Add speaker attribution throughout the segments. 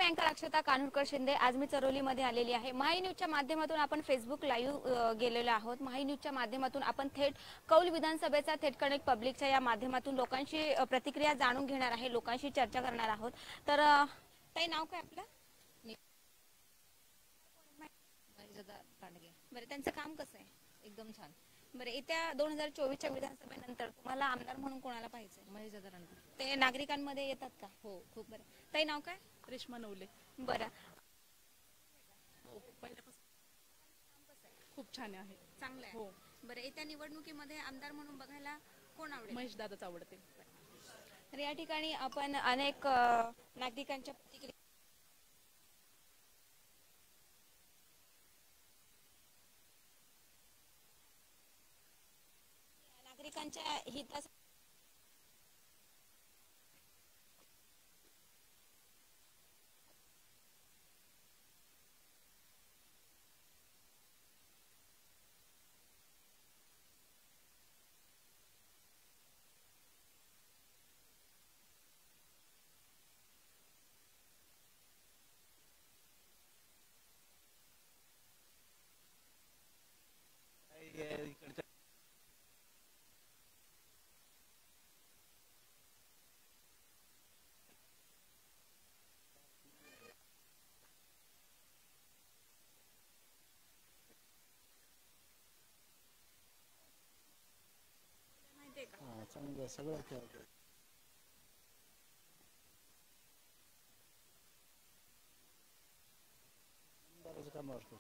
Speaker 1: अँकर अक्षता कान्होडकर शिंदे. आज मी चरोलीमध्ये आलेली आहे. माही न्यूजच्या माध्यमातून आपण फेसबुक लाईव्ह गेलेलो आहोत. माही न्यूजच्या माध्यमातून आपण थेट कौल विधानसभेचा थेट कनेक्ट पब्लिकच्या या माध्यमातून लोकांची प्रतिक्रिया जाणून घेणार आहे, लोकांशी चर्चा करणार आहोत. तर ताई, नाव काय आपलं? बरं, त्यांचं काम कसं आहे?
Speaker 2: एकदम छान.
Speaker 1: बरं, येत्या 2024च्या विधानसभेनंतर तुम्हाला आमदार म्हणून कोणाला पाहिजे?
Speaker 2: महेशदादा रानडे.
Speaker 1: ते नागरिकांमध्ये येतात का?
Speaker 2: हो, खूप.
Speaker 1: बरं, ताई, नाव काय?
Speaker 2: रेश्मा नवले.
Speaker 1: बरं,
Speaker 2: हो, पहिल्यापासून खूप छान आहे.
Speaker 1: चांगलं आहे.
Speaker 2: हो,
Speaker 1: बरं, येत्या निवडणुकीमध्ये आमदार म्हणून बघायला कोण आवडेल?
Speaker 2: महेशदादाच आवडते.
Speaker 1: तर या ठिकाणी आपण अनेक नागरिकांच्या प्रतिक्रिया नागरिकांच्या हितासाठी
Speaker 3: चांगलं सगळं खेळतो. बरंच काम असतं.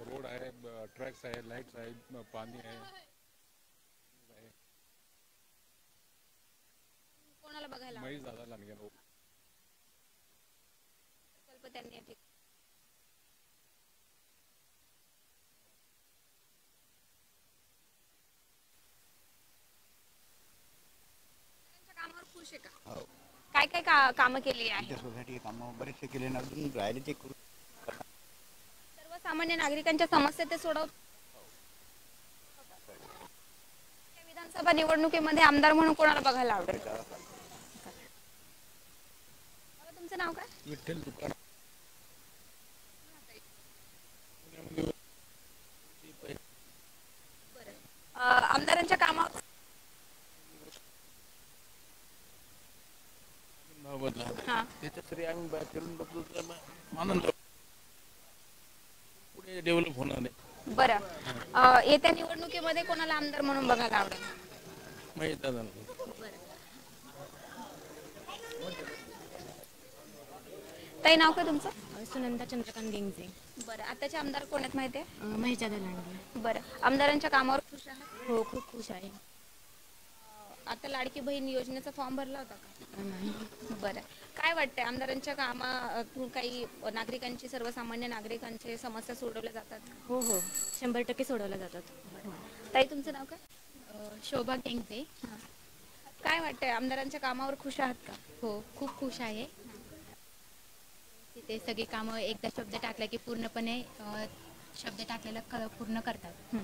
Speaker 4: रोड आहे, ट्रॅक्स आहे, लाईट्स आहे, पाणी आहे.
Speaker 1: कोणाला बघायला
Speaker 4: महेश दादा लांडगे.
Speaker 1: प्रकल्प त्यांनी कामावर खुश आहे का?
Speaker 3: हो,
Speaker 1: काय काय कामं केली आहे?
Speaker 3: सोसायटी कामं बरेचसे केले ना, अजून राहिले ते करू.
Speaker 1: सर्वसामान्य नागरिकांच्या समस्या ते सोडवतात. विधानसभा निवडणुकीमध्ये आमदार म्हणून कोणाला बघायला आवडेल? तुमचं नाव काय?
Speaker 4: विठ्ठल दुकान.
Speaker 1: आमदारांच्या कामावर
Speaker 3: त्याच्यातरी आम्ही बाहेर फिरून बघतो तर आनंद पुढे डेव्हलप होणार नाही.
Speaker 1: बरं, येत्या निवडणुकीमध्ये कोणाला आमदार म्हणून बघायला आवडेल?
Speaker 3: महेश दादा.
Speaker 1: ताई, नाव काय तुमचं?
Speaker 5: सुनंदा चंद्रकांत गेंगजे.
Speaker 1: बरं, आताचे आमदार कोण आहेत माहिती आहे?
Speaker 5: महेशदादा लांडगे.
Speaker 1: बरं, आमदारांच्या कामावर खुश आहे?
Speaker 5: हो, खूप खुश आहे.
Speaker 1: आता लाडकी बहीण योजनेचा फॉर्म भरला होता का?
Speaker 5: नाही.
Speaker 1: बरं, काय वाटतंय आमदारांच्या कामातून काही नागरिकांची, सर्वसामान्य नागरिकांचे समस्या सोडवल्या जातात?
Speaker 5: हो हो, 100% सोडवल्या जातात.
Speaker 1: ताई, तुमचं नाव काय?
Speaker 5: शोभा गेंगजे.
Speaker 1: काय वाटतंय आमदारांच्या कामावर खुश आहात का?
Speaker 5: हो, खूप खुश आहे. तिथे सगळी कामं एकदा शब्द टाकला की पूर्णपणे शब्द टाकलेला पूर्ण करतात.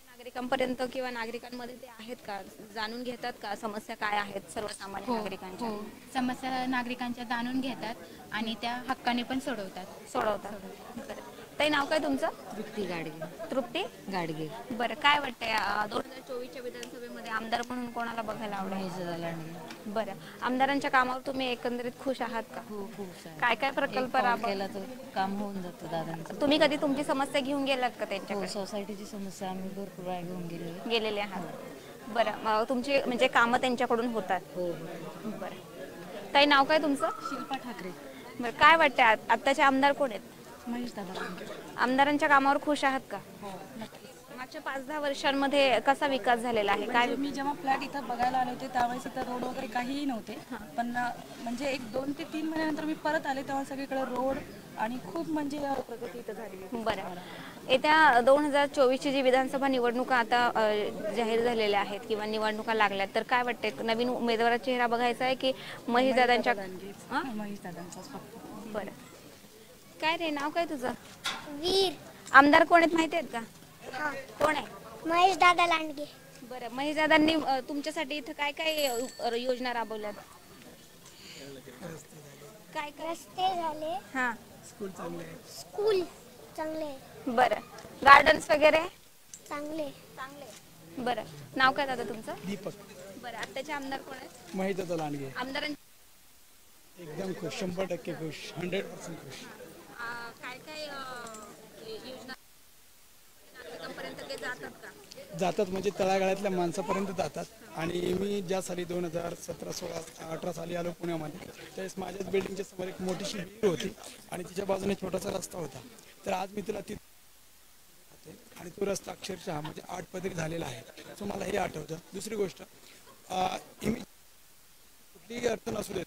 Speaker 1: नागरिकांपर्यंत किंवा नागरिकांमध्ये ते आहेत का? जाणून घेतात का समस्या काय आहेत सर्वसामान्य नागरिकांच्या?
Speaker 5: हो, समस्या नागरिकांच्या जाणून घेतात आणि त्या हक्काने पण
Speaker 1: सोडवतात. बरं, ताई, नाव काय तुमचं?
Speaker 6: तृप्ती गाडगे.
Speaker 1: तृप्ती
Speaker 6: गाडगे.
Speaker 1: बरं, काय वाटतंय 2024च्या विधानसभेमध्ये आमदार म्हणून कोणाला बघायला आवडेल?
Speaker 6: महेशदादा लांडगे.
Speaker 1: बरं, आमदारांच्या कामावर तुम्ही एकंदरीत खुश आहात का?
Speaker 6: हो, खूप सारे.
Speaker 1: काय काय प्रकल्प
Speaker 6: केला तर काम होऊन जातं दादांचं.
Speaker 1: तुम्ही कधी तुमची समस्या घेऊन गेलात का
Speaker 6: हो,
Speaker 1: त्यांच्याकडे?
Speaker 6: सोसायटीची समस्या आम्ही भरपूर वेळा घेऊन
Speaker 1: गेलेले आहात. बरं, मग तुमची म्हणजे कामं त्यांच्याकडून होतात?
Speaker 6: हो.
Speaker 1: बरं, ताई, नाव काय तुमचं?
Speaker 5: शिल्पा ठाकरे.
Speaker 1: बरं, काय वाटतंय आत्ताचे आमदार कोण आहेत?
Speaker 5: महेशदादा लांडगे.
Speaker 1: आमदारांच्या कामावर खुश आहात का?
Speaker 5: हो, नक्कीच.
Speaker 1: मागच्या 5-10 वर्षांमध्ये कसा विकास झालेला आहे? काय
Speaker 2: मी जेव्हा फ्लॅट इथं बघायला आले होते त्यावेळेस इथं रोड वगैरे काहीही नव्हते, पण म्हणजे 1-2 ते 3 महिन्यानंतर मी परत आले तेव्हा सगळीकडे रोड आणि खूप म्हणजे प्रगती इथं झाली.
Speaker 1: बरं, येत्या 2024ची जी विधानसभा निवडणुका आता जाहीर झालेल्या आहेत किंवा निवडणुका लागल्यात, तर काय वाटते, नवीन उमेदवाराचा चेहरा बघायचा आहे की महेशदादांच्या?
Speaker 2: महेशदादांचाच फक्त.
Speaker 1: बरं. काय रे, नाव काय तुझं?
Speaker 7: वीर.
Speaker 1: आमदार कोण आहेत माहिती आहेत का?
Speaker 7: हा.
Speaker 1: कोण आहे?
Speaker 7: महेश दादा लांडगे.
Speaker 1: बरं, महेशदादांनी तुमच्यासाठी इथं काय काय योजना राबवल्यात? काय काय?
Speaker 7: रस्ते झाले.
Speaker 1: हां.
Speaker 7: स्कूल चांगले आहे.
Speaker 1: बरं. गार्डन्स वगैरे?
Speaker 7: चांगले.
Speaker 1: बरं. नाव काय दादा तुमचं?
Speaker 8: दीपक.
Speaker 1: बरं. आत्ताचे आमदार कोण आहेत?
Speaker 8: महेशदादा लांडगे.
Speaker 1: आमदारांची
Speaker 8: एकदम खुश, 100% खुश, 100% खुश.
Speaker 1: काय काय योजना नागरिकांपर्यंत ते जातात का?
Speaker 8: जातात म्हणजे तळागाळातल्या माणसापर्यंत जातात. आणि मी ज्या साली 2017, 16, 18 साली आलो पुण्यामध्ये, त्यावेळेस माझ्याच बिल्डिंगच्या समोर एक मोठीशी विहीर होती आणि तिच्या बाजूने छोटासा रस्ता होता. तर आज मी तुला आणि तो रस्ता अक्षरशः म्हणजे 8 पदरी झालेला आहे. सो मला हे आठवतं. दुसरी गोष्ट, कुठलीही अडचण असू देत,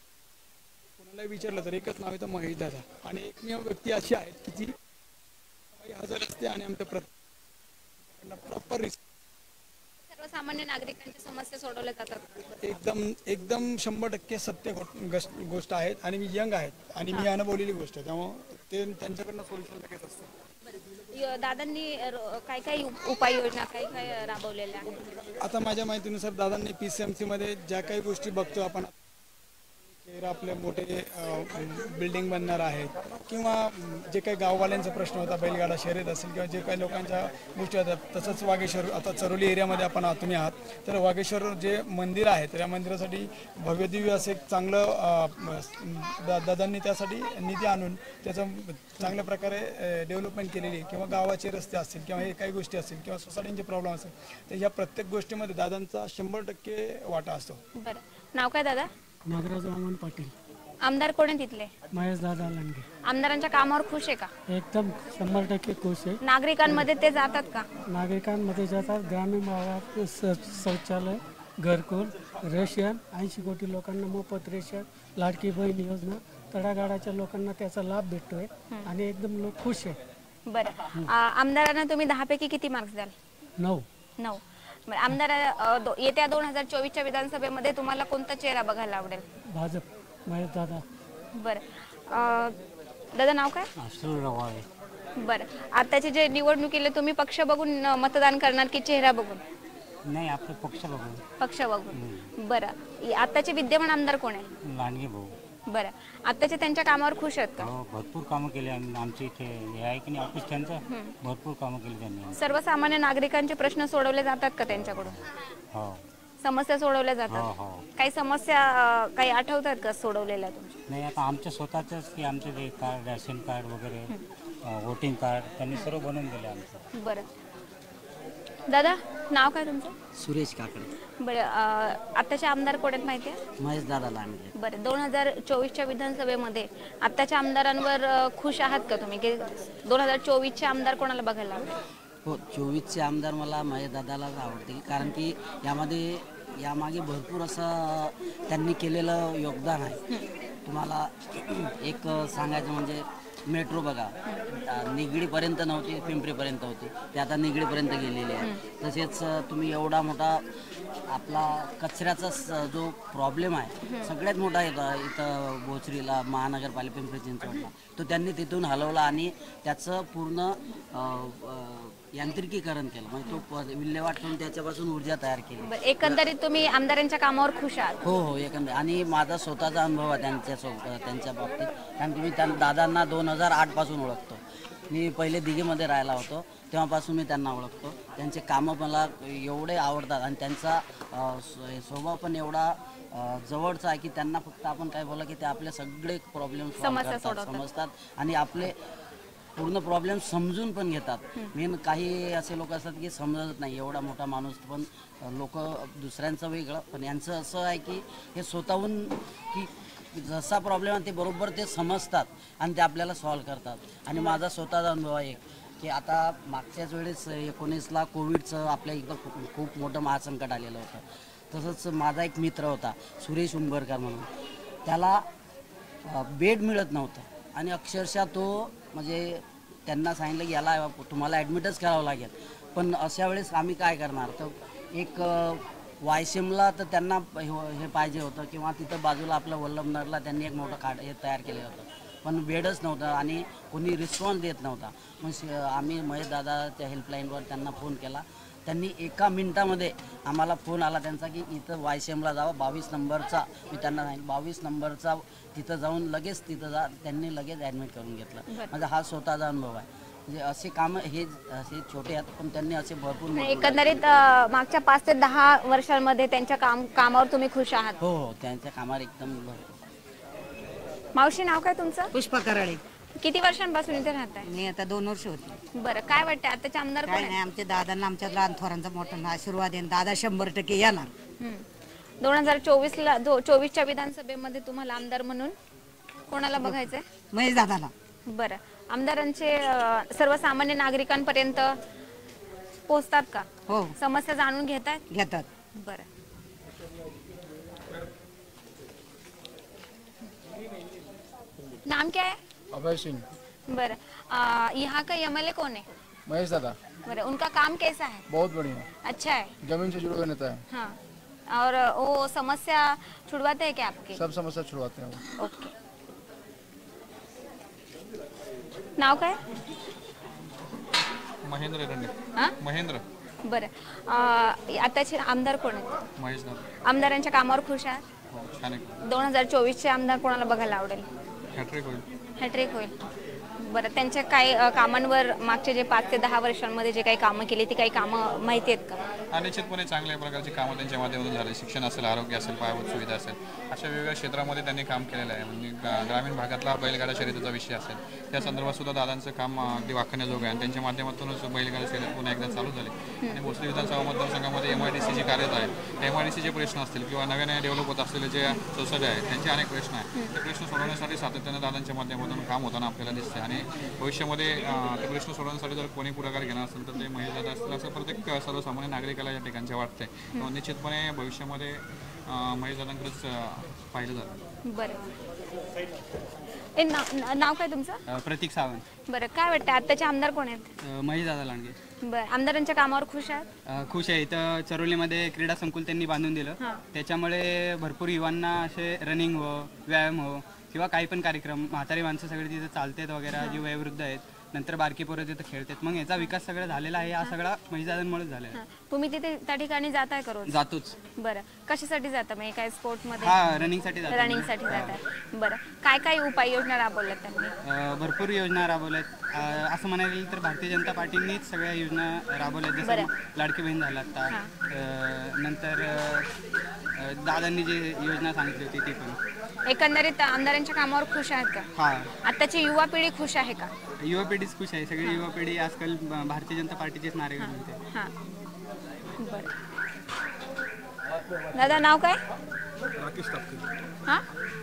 Speaker 8: कोणालाही विचारलं तर एकच नाव येतं, महेशदादा. आणि एकमेव व्यक्ती अशी आहेत की जी हजार रस्ते आणि आमच्या प्रॉपर
Speaker 1: सर्वसामान्य नागरिकांच्या समस्या सोडवल्या जातात.
Speaker 8: एकदम 100% सत्य गोष्ट आहेत. आणि मी यंग आहेत आणि मी अनुभवलेली गोष्ट आहे, त्यामुळे ते त्यांच्याकडनं सोल्युशन लगेच असतं.
Speaker 1: दादांनी काय काय उपाययोजना काय काय राबवलेल्या आहेत?
Speaker 8: आता माझ्या माहितीनुसार दादांनी PCMC मध्ये ज्या काही गोष्टी बघतो आपण, आपले मोठे बिल्डिंग बनणार आहेत किंवा जे काही गाववाल्यांचा प्रश्न होता, बैलगाडा शर्यत असेल किंवा जे काही लोकांच्या गोष्टी होतात, तसंच वाघेश्वर, आता चरोली एरियामध्ये आपण आतून आहात, तर वाघेश्वर जे मंदिर आहे तर या मंदिरासाठी भव्यदिव्य असं एक चांगलं दादांनी त्यासाठी निधी आणून त्याचं चांगल्या प्रकारे डेव्हलपमेंट केलेली, किंवा गावाचे रस्ते असतील किंवा हे काही गोष्टी असतील किंवा सोसायटीचे प्रॉब्लेम असेल, तर ह्या प्रत्येक गोष्टीमध्ये दादांचा 100% वाटा असतो.
Speaker 1: बरं. नाव काय दादा?
Speaker 9: नागराज वामन पाटील.
Speaker 1: आमदार कोण आहे तिथले?
Speaker 9: महेशदादा लांडगे.
Speaker 1: आमदारांच्या कामावर खुश आहे का?
Speaker 9: एकदम 100% खुश आहे.
Speaker 1: नागरिकांमध्ये ते जातात का?
Speaker 9: नागरिकांमध्ये जातात. ग्रामीण भागात शौचालय, घरकुल, रेशन, 80 कोटी लोकांना मोफत रेशन, लाडकी बहीण योजना, तळागाळाच्या लोकांना त्याचा लाभ भेटतोय आणि एकदम लोक खुश आहे.
Speaker 1: बरं. आमदारांना तुम्ही 10 पैकी किती मार्क्स द्याल?
Speaker 9: 9.
Speaker 1: आमदार येत्या 2024च्या विधानसभेमध्ये तुम्हाला कोणता चेहरा बघायला आवडेल?
Speaker 9: भाजप, महेशदादा.
Speaker 1: बरं. दादा नाव काय? बरं. आताचे जे निवडणुकीला तुम्ही पक्ष बघून मतदान करणार की चेहरा बघून?
Speaker 10: नाही, आपले पक्ष बघून.
Speaker 1: पक्ष बघून. बरं. आताचे विद्यमान आमदार कोण आहे?
Speaker 10: लांडगे भाऊ.
Speaker 1: बरं. आताचे त्यांच्या कामावर खुश आहेत का?
Speaker 10: हो, भरपूर कामं केली. आमच्या इथे हे आहे की नाही ऑफिस त्यांचं, भरपूर कामं केली त्यांनी.
Speaker 1: सर्वसामान्य नागरिकांचे प्रश्न सोडवले जातात का त्यांच्याकडून?
Speaker 10: हो.
Speaker 1: समस्या सोडवल्या जातात?
Speaker 10: हो.
Speaker 1: काही समस्या काही आठवतात का सोडवलेल्या तुमच्या?
Speaker 10: नाही, आता आमच्या स्वतःच की आमचे जे कार्ड, रेशन कार्ड वगैरे, वोटिंग कार्ड त्यांनी सर्व बनवून दिले आमचं.
Speaker 1: बरं. दादा नाव काय तुमचं?
Speaker 11: सुरेश काकडे.
Speaker 1: बरं. आत्ताचे आमदार कोण आहेत माहिती आहे?
Speaker 11: महेशदादा लांडगे.
Speaker 1: बरं. 2024च्या विधानसभेमध्ये आत्ताच्या आमदारांवर खुश आहात का तुम्ही, की 2024चे आमदार कोणाला बघायला आवडेल?
Speaker 11: हो, 24चे आमदार मला महेशदादालाच आवडतील, कारण की यामागे भरपूर असं त्यांनी केलेलं योगदान आहे. तुम्हाला एक सांगायचं म्हणजे मेट्रो बघा, निगडीपर्यंत नव्हती, पिंपरीपर्यंत होती, ते आता निगडीपर्यंत गेलेली आहे. तसेच तुम्ही एवढा मोठा आपला कचऱ्याचा जो प्रॉब्लेम आहे सगळ्यात मोठा इथं बोचरीला, महानगरपालिका पिंपरी चिंचवडला, तो त्यांनी तिथून हलवला आणि त्याचं पूर्ण यांत्रिकीकरण केलं, म्हणजे तो विल्हेवाट ठेवून त्याच्यापासून ऊर्जा तयार केली.
Speaker 1: एकंदरीत तुम्ही आमदारांच्या कामावर खुश आहात?
Speaker 11: हो, एकंदरीत. आणि माझा स्वतःचा अनुभव आहे त्यांच्या बाबतीत, कारण की मी दादांना 2008 पासून ओळखतो. मी पहिले दिघेमध्ये राहायला होतो, तेव्हापासून मी त्यांना ओळखतो. त्यांचे कामं मला एवढे आवडतात आणि त्यांचा स्वभाव पण एवढा जवळचा आहे की त्यांना फक्त आपण काय बोला की ते आपले सगळे प्रॉब्लेम समजतात आणि आपले पूर्ण प्रॉब्लेम समजून पण घेतात. मेन काही असे लोक असतात की समजत नाही, एवढा मोठा माणूस पण लोक दुसऱ्यांचं वेगळं, पण यांचं असं आहे की हे स्वतःहून की जसा प्रॉब्लेम आहे ते बरोबर ते समजतात आणि ते आपल्याला सॉल्व करतात. आणि माझा स्वतःचा अनुभव आहे की आता मागच्याच वेळेस 19ला कोविडचं आपल्या इथं खूप मोठं महासंकट आलेलं होतं. तसंच माझा एक मित्र होता सुरेश उंबरकर म्हणून, त्याला बेड मिळत नव्हतं आणि अक्षरशः तो म्हणजे त्यांना सांगितलं की याला तुम्हाला ॲडमिटच करावं लागेल. पण अशा वेळेस आम्ही काय करणार? तर एक वायसीएमला तर त्यांना हे पाहिजे होतं किंवा तिथं बाजूला आपलं वल्लभनगरला त्यांनी एक मोठं खाट हे तयार केलं होतं, पण बेडच नव्हतं आणि कोणी रिस्पॉन्स देत नव्हता. मग आम्ही महेश दादाच्या हेल्पलाईनवर त्यांना फोन केला. त्यांनी एका मिनिटामध्ये आम्हाला फोन आला त्यांचा की इथं वायसीएमला जावं, 22 नंबरचा. मी त्यांना सांगितलं 22 नंबरचा तिथं जाऊन लगेच तिथं त्यांनी लगेच ॲडमिट करून घेतलं. माझा हा स्वतःचा अनुभव आहे. म्हणजे असे कामं हे असे छोटे आहेत, पण त्यांनी असे भरपूर
Speaker 1: एकंदरीत मागच्या 5 ते 10 वर्षांमध्ये त्यांच्या कामावर तुम्ही खुश आहात?
Speaker 11: हो हो, त्यांच्या कामावर एकदम भरपूर.
Speaker 1: मावशी, नाव काय तुमचं?
Speaker 12: पुष्पा कराळे.
Speaker 1: किती वर्षांपासून इथे राहताय?
Speaker 12: मी आता 2 वर्ष होती.
Speaker 1: बरं, काय वाटतं आताचे आमदार कोण
Speaker 12: काय नाही, आमच्या दादांना आमच्या लहान थोरांचा मोठा आशीर्वाद आहे. दादा 100% येणार.
Speaker 1: 2024च्या विधानसभेमध्ये तुम्हाला आमदार म्हणून कोणाला बघायचंय?
Speaker 12: महेश दादाला.
Speaker 1: बरं, आमदारांचे सर्वसामान्य नागरिकांपर्यंत पोहोचतात का?
Speaker 12: हो.
Speaker 1: समस्या जाणून घेतात? बरं. नाम क्या है?
Speaker 3: अभय सिंह।
Speaker 1: बरं, यहाँ का एमएलए कौन है?
Speaker 3: महेश दादा।
Speaker 1: बरं, उनका काम कैसा है?
Speaker 3: बहुत बढ़िया,
Speaker 1: अच्छा है।
Speaker 3: जमीन से जुड़ा हुआ नेता है।
Speaker 1: हाँ, और वो समस्या छुड़वाते हैं क्या आपकी?
Speaker 3: सब समस्या छुड़वाते हैं वो।
Speaker 1: ओके. नाव काय?
Speaker 4: महेंद्र रेड्डी.
Speaker 1: हां,
Speaker 4: महेंद्र.
Speaker 1: बरं, आताचे आमदार कोण आहेत?
Speaker 4: महेश दादा.
Speaker 1: आमदारांच्या कामावर खुश आहात?
Speaker 4: हो, छान आहे.
Speaker 1: 2024चे आमदार कोणाला बघायला आवडेल?
Speaker 4: हॅट्रिक होईल.
Speaker 1: हॅट्रिक होईल. बरं, त्यांच्या काय कामांवर मागचे जे 5 ते 10 वर्षांमध्ये जे काही कामं केली ती काही कामं माहिती आहेत का?
Speaker 4: हा, निश्चितपणे चांगल्या प्रकारची कामं त्यांच्या माध्यमातून झाली. शिक्षण असेल, आरोग्य असेल, पायाभूत सुविधा असेल, अशा वेगवेगळ्या क्षेत्रामध्ये त्यांनी काम केलेलं आहे. म्हणजे ग्रामीण भागातला बैलगाडा शर्यतीचा विषय असेल त्या संदर्भात सुद्धा दादांचं काम अगदी वाखाणण्याजोगं आहे आणि त्यांच्या माध्यमातूनच बैलगाडा शर्यत पुन्हा एकदा चालू झाली. आणि भोसरी विधानसभा मतदारसंघामध्ये MIDC जी कार्यरत आहे, MIDCचे प्रश्न असतील किंवा नव्याने डेव्हलप होत असलेले जे सोसायटी आहेत त्यांचे अनेक प्रश्न आहेत. ते प्रश्न सोडवण्यासाठी सातत्यानं दादांच्या माध्यमातून काम होताना आपल्याला दिसते आणि भविष्यामध्ये ते प्रश्न सोडवण्यासाठी जर कोणी पुढाकार घेणार असेल तर ते महेश दादा असतील असं प्रत्येक सर्वसामान्य नागरिकाला या ठिकाणचे वाटते. निश्चितपणे भविष्यामध्ये महेश दादांकडेच पाहिलं जातं.
Speaker 1: बरं, नाव काय तुमचं?
Speaker 13: प्रतीक सावंत.
Speaker 1: बरं, काय वाटतं आताचे आमदार कोण आहेत?
Speaker 13: महेश दादा लांडगे.
Speaker 1: बरं, आमदारांच्या कामावर खुश आहात?
Speaker 13: खुश आहे. इथं चरोलीमध्ये क्रीडा संकुल त्यांनी बांधून दिलं. त्याच्यामुळे भरपूर युवांना असे रनिंग हो, व्यायाम हो किंवा काही पण कार्यक्रम, म्हातारी माणसं सगळे तिथे चालतात वगैरे, जी वयोवृद्ध आहेत, नंतर बारकी पोरं तिथे खेळतात. मग याचा विकास सगळा झालेला आहे. हा सगळा महेशदादांमुळेच झालेला आहे.
Speaker 1: तुम्ही तिथे त्या ठिकाणी जाताय का रोज?
Speaker 13: जातोच.
Speaker 1: बरं, कशासाठी जाता? म्हणजे काय स्पोर्टमध्ये?
Speaker 13: हा, रनिंगसाठी जातो.
Speaker 1: रनिंगसाठी जाताय. बरं, काय काय उपाययोजना राबवल्यात त्यांनी?
Speaker 13: भरपूर योजना राबवल्यात. असं म्हणायला गेलं तर भारतीय जनता पार्टींनीच सगळ्या योजना राबवल्यात. जसं लाडकी बहीण झाला आता, नंतर दादांनी जी योजना सांगितली होती ती पण.
Speaker 1: एकंदरीत आमदारांच्या कामावर खुश आहात का?
Speaker 13: हा.
Speaker 1: आताची युवा पिढी खुश आहे का?
Speaker 13: युवा पिढीच खुश आहे. सगळी युवा पिढी आजकाल भारतीय जनता पार्टीचेच नारे घालते.
Speaker 1: हां, बरं. दादा, नाव काय?
Speaker 14: राकेश तपकीर.
Speaker 1: हां,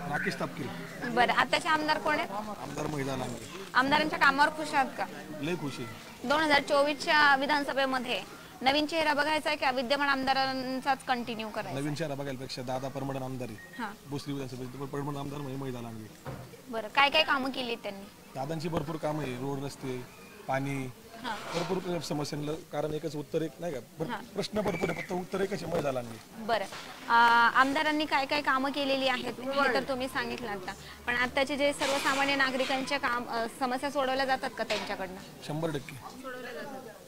Speaker 14: राकेश तपकीर.
Speaker 1: बरं, आताचे आमदार कोण आहेत?
Speaker 14: आमदार महेश लांडगे.
Speaker 1: आमदारांच्या कामावर खुश आहात का?
Speaker 14: लय खुश आहे.
Speaker 1: 2024च्या विधानसभेमध्ये नवीन चेहरा बघायचा आहे का विद्यमान आमदारांचाच कंटिन्यू करायचा?
Speaker 14: नवीन चेहरा बघायपेक्षा दादा परमनंट आमदार आहे.
Speaker 1: हां,
Speaker 14: भोसरी विधानसभेचे परमनंट आमदार म्हणजे महेश लांडगे.
Speaker 1: बरं, काय काय कामं केली त्यांनी?
Speaker 14: दादांची भरपूर कामं आहे. रोड, रस्ते, पाणी, भरपूर समस्यांना कारण एकच उत्तर एक नाही का, प्रश्न भरपूर आहे, फक्त उत्तर एकच आहे, महेश लांडगे.
Speaker 1: बरं, आमदारांनी काय काय कामं केलेली आहेत हे तर तुम्ही सांगितलं आता, पण आताचे जे सर्वसामान्य नागरिकांच्या समस्या सोडवल्या जातात का त्यांच्याकडनं?
Speaker 14: 100%.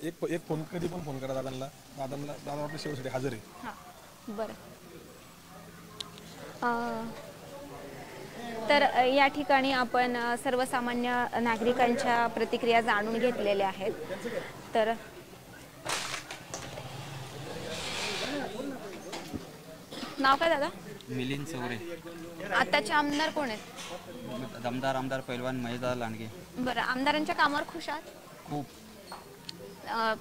Speaker 14: एक फोन, कधी पण फोन करा दादांना. दादा आपल्या सेवेसाठी हजर आहे.
Speaker 1: हां, बरं. तर या ठिकाणी आपण सर्वसामान्य नागरिकांच्या प्रतिक्रिया जाणून घेतलेल्या आहेत. तर नाव काय दादा?
Speaker 15: मिलिंद चौरे.
Speaker 1: आताचे आमदार कोण आहेत?
Speaker 15: दमदार आमदार पैलवान महेशदादा लांडगे.
Speaker 1: बरं, आमदारांच्या कामावर खुश आहात?
Speaker 15: खूप.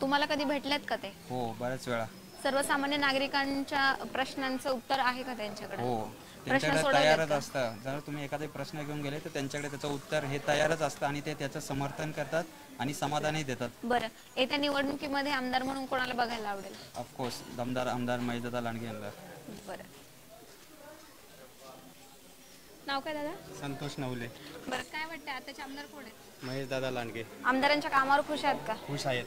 Speaker 1: तुम्हाला कधी भेटलेत का ते?
Speaker 15: हो, बऱ्याच वेळा.
Speaker 1: सर्वसामान्य नागरिकांच्या प्रश्नांचं उत्तर आहे का त्यांच्याकडे?
Speaker 15: हो, त्यांच्याकडे तयारच असतं. जर तुम्ही एखादा प्रश्न घेऊन गेले तर त्यांच्याकडे त्याचं उत्तर हे तयारच असतं आणि ते त्याचं समर्थन करतात आणि समाधानही देतात.
Speaker 1: बरं, येत्या निवडणुकीमध्ये आमदार म्हणून कोणाला बघायला आवडेल?
Speaker 15: ऑफकोर्स दमदार आमदार महेशदादा लांडगे यांना.
Speaker 1: बरं, नाव काय दादा?
Speaker 13: संतोष नवले.
Speaker 1: बरं, काय वाटतं आताचे आमदार कोण आहेत?
Speaker 13: महेश दादा लांडगे.
Speaker 1: आमदारांच्या कामावर खुश आहात का?
Speaker 13: खुश आहेत.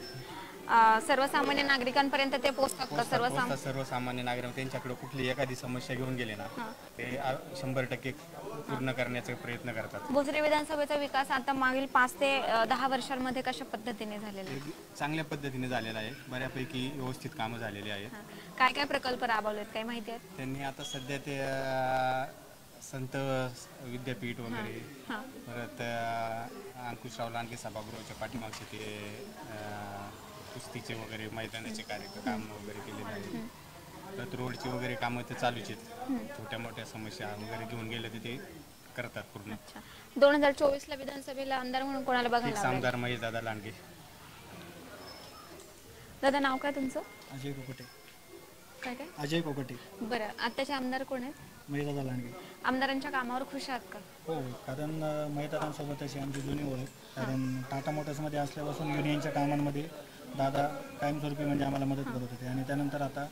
Speaker 1: सर्वसामान्य नागरिकांपर्यंत ते पोहोचतात का?
Speaker 13: सर्वसामान्य नागरिक त्यांच्याकडे कुठली एखादी समस्या घेऊन गेले ना ते 100% पूर्ण करण्याचा प्रयत्न करतात.
Speaker 1: भोसरी विधानसभेचा विकास आता मागील 5 ते 10 वर्षांमध्ये कशा पद्धतीने झालेला आहे?
Speaker 13: चांगल्या पद्धतीने झालेला आहे. बऱ्यापैकी व्यवस्थित कामं झालेली आहेत.
Speaker 1: काय काय प्रकल्प राबवलेत, काही माहिती आहे?
Speaker 13: त्यांनी आता सध्या ते संत विद्यापीठ वगैरे, परत अंकुशराव लांडगे सभागृहाच्या पाठीमागचे ते कुस्तीचे वगैरे मैदानाचे कार्यक्रम वगैरे केलेले आहेत. परत रोडची वगैरे कामं ते चालूच आहेत. छोट्या मोठ्या समस्या वगैरे घेऊन गेले तर ते करतात पूर्ण.
Speaker 1: 2024 विधानसभेला आमदार म्हणून कोणाला बघायला आवडेल?
Speaker 13: आमदार महेश दादा लांडगे.
Speaker 1: दादा, नाव काय तुमचं?
Speaker 16: अजय कोकटे.
Speaker 1: काय काय?
Speaker 16: अजय कोकटे.
Speaker 1: बरं, आताचे आमदार कोण आहेत?
Speaker 16: महेश दादा लांडगे.
Speaker 1: आमदारांच्या कामावर खुश आहात का?
Speaker 16: हो, कारण महेश दादांसोबत अशी आमची जुनी ओळख. कारण टाटा मोटर्समध्ये असल्यापासून युनियनच्या कामांमध्ये दादा कायमस्वरूपी म्हणजे आम्हाला मदत करत होते. आणि त्यानंतर आता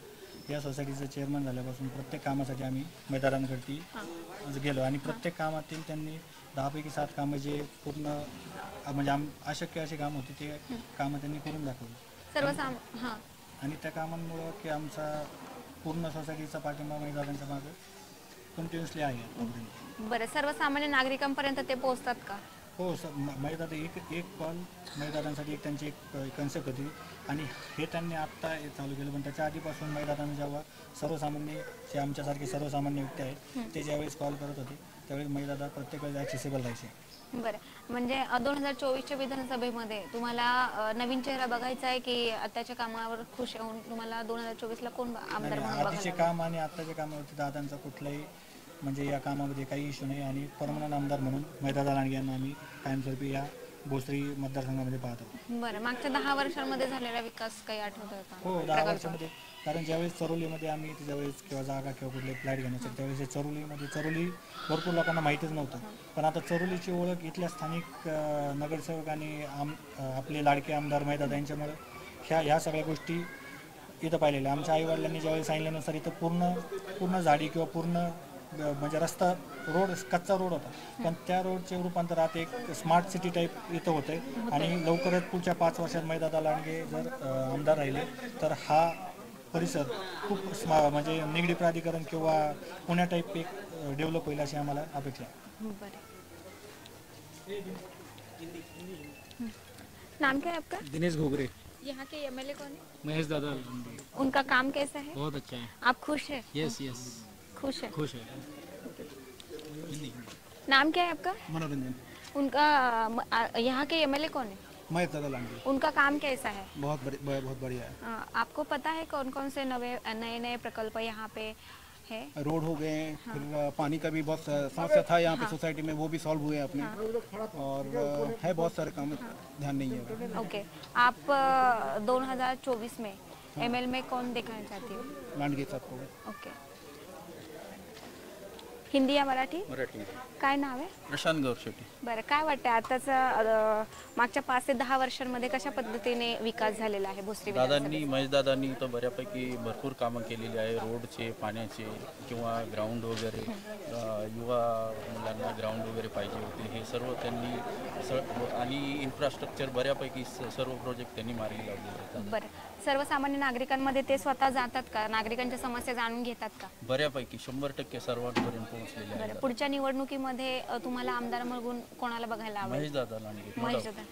Speaker 16: या सोसायटीचं चेअरमन झाल्यापासून प्रत्येक कामासाठी आम्ही मैदानांकडे गेलो आणि प्रत्येक कामातील त्यांनी 10 पैकी 7 कामं जे पूर्ण म्हणजे अशक्य अशी कामं होती ते कामं त्यांनी करून दाखवली. आणि त्या कामांमुळं की आमचा पूर्ण सोसायटीचा पाठिंबा मैदानांच्या मागे कंटिन्युअसली आहे.
Speaker 1: बरं, सर्वसामान्य नागरिकांपर्यंत ते पोहोचतात का?
Speaker 16: हो, मैदान एक कॉल मैदानांसाठी एक त्यांची एक कन्सेप्ट होती आणि हे त्यांनी आत्ता चालू केलं. पण त्याच्या आधीपासून मैदानानं जेव्हा सर्वसामान्य जे आमच्यासारखे सर्वसामान्य व्यक्ती आहेत ते ज्यावेळेस कॉल करत होते त्यावेळेस मैदाना प्रत्येक वेळेस ॲक्सेसिबल राहायचे.
Speaker 1: बरं, म्हणजे 2024च्या विधानसभेमध्ये तुम्हाला नवीन चेहरा बघायचा आहे की आताच्या कामावर खुश होऊन तुम्हाला 2024ला कोण आमदार म्हणून
Speaker 16: आधीचे काम आणि आत्ताच्या कामावरती दादांचा कुठलाही म्हणजे या कामामध्ये काही इश्यू नाही आणि परमनंट आमदार म्हणून महेश दादा लांडगे यांना आम्ही कायमस्वरूपी या भोसरी मतदारसंघामध्ये पाहतो.
Speaker 1: बरं, मागच्या 10 वर्षांमध्ये झालेला विकास काही आठवतोय का?
Speaker 16: हो, 10 वर्षामध्ये. कारण ज्यावेळेस चरोलीमध्ये आम्ही त्यावेळेस किंवा जागा किंवा कुठले फ्लॅट घेण्यासाठी त्यावेळेस चरोली भरपूर लोकांना माहितीच नव्हतं. पण आता चरोलीची ओळख इथल्या स्थानिक नगरसेवक आणि आपले लाडके आमदार महेश दादा यांच्यामुळे ह्या सगळ्या गोष्टी इथं पाहिलेल्या. आमच्या आईवडिलांनी ज्यावेळेस सांगितल्यानुसार इथं पूर्ण झाडी किंवा पूर्ण म्हणजे रस्ता रोड कच्चा रोड होता पण त्या रोडचे रूपांतर आता एक स्मार्ट सिटी टाईप इथं होतं आहे. आणि लवकरच पुढच्या 5 वर्षात महेश दादा लांडगे जर आमदार राहिले तर हा परिसर खूप म्हणजे निगडी प्राधिकरण किंवा पुण्या टाईप एक डेव्हलप होईल अशी आम्हाला अपेक्षा आहे.
Speaker 1: नाम क्या है आपका?
Speaker 17: दिनेश घोगरे.
Speaker 1: यहाँ के एमएलए कौन है?
Speaker 17: महेश दादा.
Speaker 1: उनका काम कैसा है?
Speaker 17: बहुत अच्छा है.
Speaker 1: आप खुश है?
Speaker 17: यस यस,
Speaker 1: खुश है.
Speaker 17: खुश है.
Speaker 1: नाम क्या है आपका?
Speaker 17: मनोरंजन.
Speaker 1: उनका यहाँ के एमएलए कौन है?
Speaker 17: महेश दादा लांडगे.
Speaker 1: उनका काम कैसा है?
Speaker 17: बहुत बढ़िया है.
Speaker 1: आपको पता है कौन कौन से नए प्रकल्प यहाँ पे है?
Speaker 17: रोड हो गए, फिर पानी का भी बहुत समस्या था यहाँ पे सोसाइटी में, वो भी सॉल्व हुए अपने. और है बहुत सारे काम, ध्यान नहीं है.
Speaker 1: ओके, आप 2024 में एमएल में कौन देखना चाहती हो?
Speaker 17: लांडगे साहब को.
Speaker 1: ओके. हिंदी या मराठी?
Speaker 3: मराठी.
Speaker 1: काय नाव आहे?
Speaker 3: प्रशांत गौरशेट्टी.
Speaker 1: बरं, काय वाटतं आताचा मागच्या 5 ते 10 वर्षांमध्ये कशा पद्धतीने विकास झालेला आहे भोसरी
Speaker 3: दादांनी महेश दादांनी तर बऱ्यापैकी भरपूर कामं केलेली आहे. रोडचे, पाण्याचे किंवा ग्राउंड वगैरे, युवा मुलांना ग्राउंड वगैरे पाहिजे होते हे सर्व त्यांनी आणि इन्फ्रास्ट्रक्चर बऱ्यापैकी सर्व प्रोजेक्ट त्यांनी मार्गी लावलेले आहेत.
Speaker 1: बरं, सर्वसामान्य नागरिकांमध्ये ते स्वतः जातात का? नागरिकांच्या समस्या जाणून घेतात का?
Speaker 3: बऱ्यापैकी 100% सर्वांपर्यंत पोहोचलेले आहेत.
Speaker 1: पुढच्या निवडणुकीमध्ये तुम्हाला आमदार म्हणून कोणाला बघायला आवडेल?
Speaker 3: महेश दादा लांडगे.
Speaker 1: महेश दादा.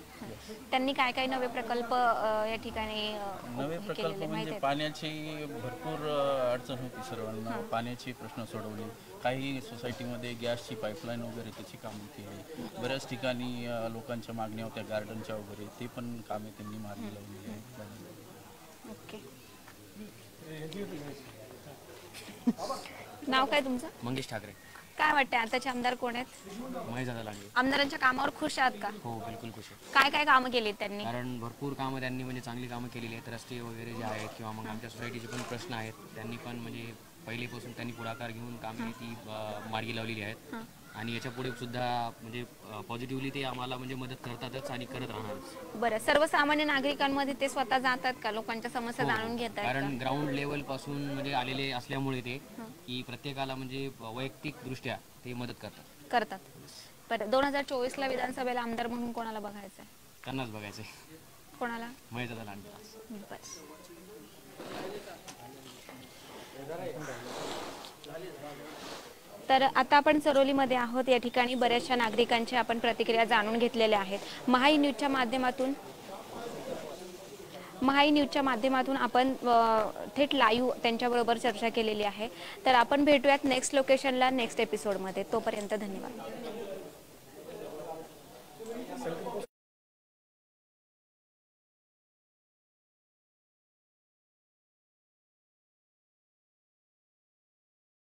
Speaker 1: त्यांनी काय काय नवे प्रकल्प या ठिकाणी
Speaker 3: नवे प्रकल्प म्हणजे पाण्याची भरपूर अडचण होती सर्वांना. पाण्याचे प्रश्न सोडवले. काही सोसायटीमध्ये गॅसची पाईपलाईन वगैरे त्याची कामं केली. बऱ्याच ठिकाणी लोकांच्या मागण्या होत्या गार्डनच्या वगैरे, ते पण कामे त्यांनी मार्गी लावलेली आहेत.
Speaker 1: ओके. नाव काय तुमचं?
Speaker 18: मंगेश ठाकरे.
Speaker 1: काय वाटतं आताचे आमदार कोण आहेत?
Speaker 18: महेश दादा लांडगे.
Speaker 1: आमदारांच्या कामावर खुश आहात का?
Speaker 18: हो, बिलकुल खुश आहे.
Speaker 1: काय काय कामं केली त्यांनी?
Speaker 18: कारण भरपूर कामं त्यांनी म्हणजे चांगली कामं केलेली आहेत. रस्ते वगैरे जे आहेत किंवा मग आमच्या सोसायटीचे पण प्रश्न आहेत त्यांनी पण म्हणजे पहिलेपासून त्यांनी पुढाकार घेऊन कामे ती मार्गी लावलेली आहेत. आणि याच्या पुढे सुद्धा म्हणजे पॉझिटिव्हली ते आम्हाला म्हणजे मदत करतातच आणि करत राहणारच.
Speaker 1: बरं, सर्वसामान्य नागरिकांमध्ये ते स्वतः जातात का? लोकांच्या समस्या जाणून घेतात?
Speaker 18: कारण ग्राउंड लेवल पासून म्हणजे आलेले असल्यामुळे ते की प्रत्येकाला म्हणजे वैयक्तिक दृष्ट्या ते मदत करतात.
Speaker 1: करतात. बरं, 2024ला विधानसभेला आमदार म्हणून कोणाला बघायचं आहे?
Speaker 18: त्यांनाच बघायचंय.
Speaker 1: कोणाला?
Speaker 18: महेशदादा लांडगे.
Speaker 1: बस. तर आता आपण चरोलीमध्ये आहोत. या ठिकाणी बऱ्याचशा नागरिकांची आपण प्रतिक्रिया जाणून घेतलेल्या आहेत. महाई न्यूजच्या माध्यमातून आपण थेट लाईव्ह त्यांच्याबरोबर चर्चा केलेली आहे. तर आपण भेटूयात नेक्स्ट लोकेशनला नेक्स्ट एपिसोडमध्ये. तोपर्यंत धन्यवाद.